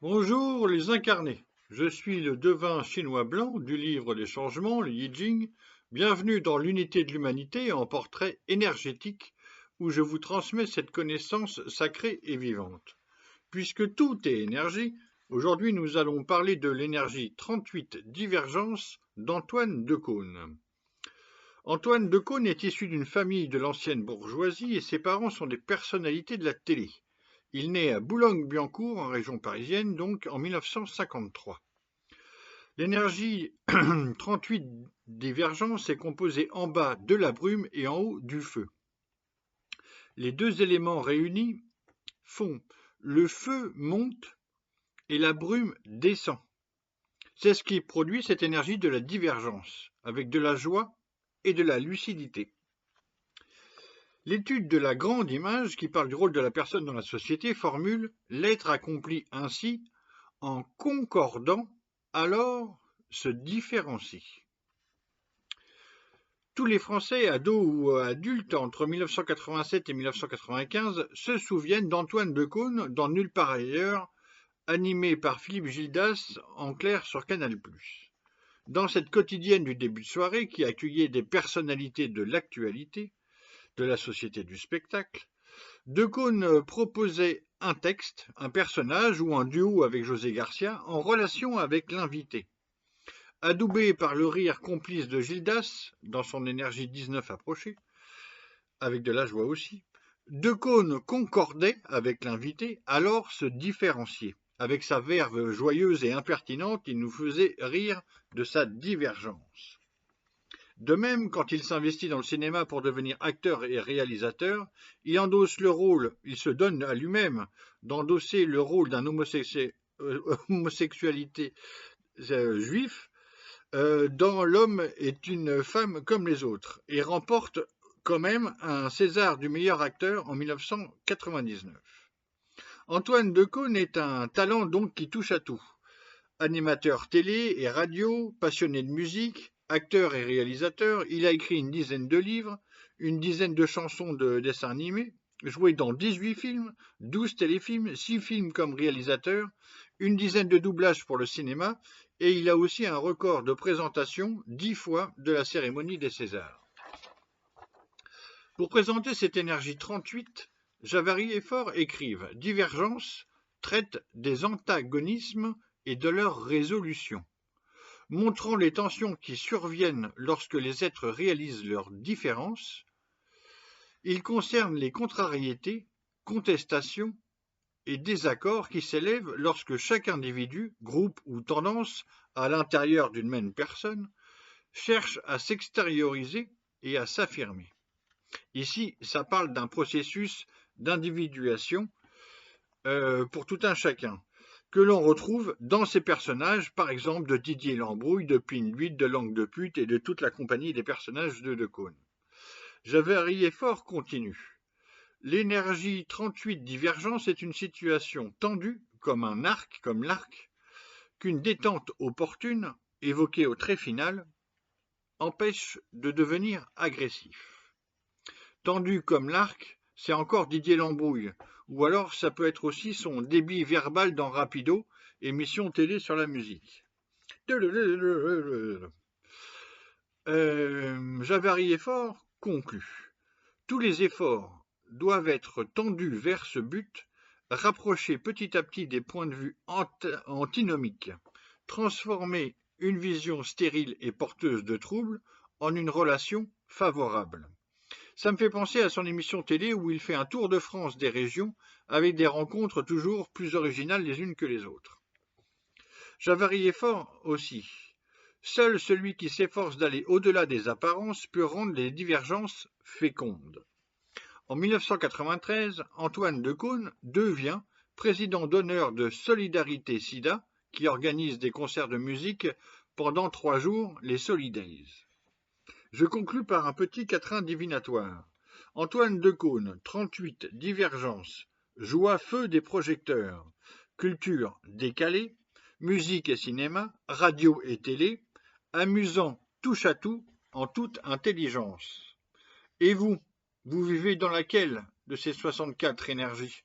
Bonjour les incarnés, je suis le devin chinois blanc du livre des changements, le Yi Jing. Bienvenue dans l'unité de l'humanité en portrait énergétique où je vous transmets cette connaissance sacrée et vivante. Puisque tout est énergie, aujourd'hui nous allons parler de l'énergie 38 divergence d'Antoine Decaune. Antoine Decaune est issu d'une famille de l'ancienne bourgeoisie et ses parents sont des personnalités de la télé. Il naît à Boulogne-Billancourt, en région parisienne, donc en 1953. L'énergie 38 divergence est composée en bas de la brume et en haut du feu. Les deux éléments réunis font le feu monte et la brume descend. C'est ce qui produit cette énergie de la divergence, avec de la joie et de la lucidité. L'étude de la grande image, qui parle du rôle de la personne dans la société, formule « l'être accompli ainsi, en concordant, alors se différencie ». Tous les Français, ados ou adultes, entre 1987 et 1995, se souviennent d'Antoine Decaune dans Nulle part ailleurs, animé par Philippe Gildas en clair sur Canal+. Dans cette quotidienne du début de soirée, qui accueillait des personnalités de l'actualité, de la société du spectacle, Decaune proposait un texte, un personnage ou un duo avec José Garcia en relation avec l'invité. Adoubé par le rire complice de Gildas, dans son énergie 19 approchée, avec de la joie aussi, Decaune concordait avec l'invité, alors se différenciait. Avec sa verve joyeuse et impertinente, il nous faisait rire de sa divergence. De même, quand il s'investit dans le cinéma pour devenir acteur et réalisateur, il endosse le rôle, il se donne à lui-même d'endosser le rôle d'un homosexualité juif dans L'homme est une femme comme les autres, et remporte quand même un César du meilleur acteur en 1999. Antoine Decaune est un talent donc qui touche à tout. Animateur télé et radio, passionné de musique, acteur et réalisateur, il a écrit une dizaine de livres, une dizaine de chansons de dessins animés, joué dans 18 films, 12 téléfilms, 6 films comme réalisateur, une dizaine de doublages pour le cinéma, et il a aussi un record de présentation 10 fois de la cérémonie des Césars. Pour présenter cette énergie 38, Javary et Faure écrivent « Divergence traite des antagonismes et de leur résolution, montrant les tensions qui surviennent lorsque les êtres réalisent leurs différences. Il concerne les contrariétés, contestations et désaccords qui s'élèvent lorsque chaque individu, groupe ou tendance à l'intérieur d'une même personne cherche à s'extérioriser et à s'affirmer. » Ici, ça parle d'un processus d'individuation pour tout un chacun, que l'on retrouve dans ces personnages, par exemple de Didier Lambrouille, de Pinbuit, de Langue de Pute et de toute la compagnie des personnages de Decaune. Javary et Faure continue. L'énergie 38 divergence est une situation tendue comme un arc, comme l'arc, qu'une détente opportune, évoquée au trait final, empêche de devenir agressif. Tendu comme l'arc, c'est encore Didier Lambrouille, ou alors ça peut être aussi son débit verbal dans Rapido, émission télé sur la musique. Javary et Faure conclut. Tous les efforts doivent être tendus vers ce but, rapprocher petit à petit des points de vue antinomiques, transformer une vision stérile et porteuse de troubles en une relation favorable. Ça me fait penser à son émission télé où il fait un tour de France des régions avec des rencontres toujours plus originales les unes que les autres. Javary et Faure aussi. Seul celui qui s'efforce d'aller au-delà des apparences peut rendre les divergences fécondes. En 1993, Antoine Decaune devient président d'honneur de Solidarité SIDA, qui organise des concerts de musique pendant 3 jours, les Solidays. Je conclus par un petit quatrain divinatoire. Antoine Decaune, 38, divergence, joie feu des projecteurs, culture décalée, musique et cinéma, radio et télé, amusant touche à tout, en toute intelligence. Et vous, vous vivez dans laquelle de ces 64 énergies ?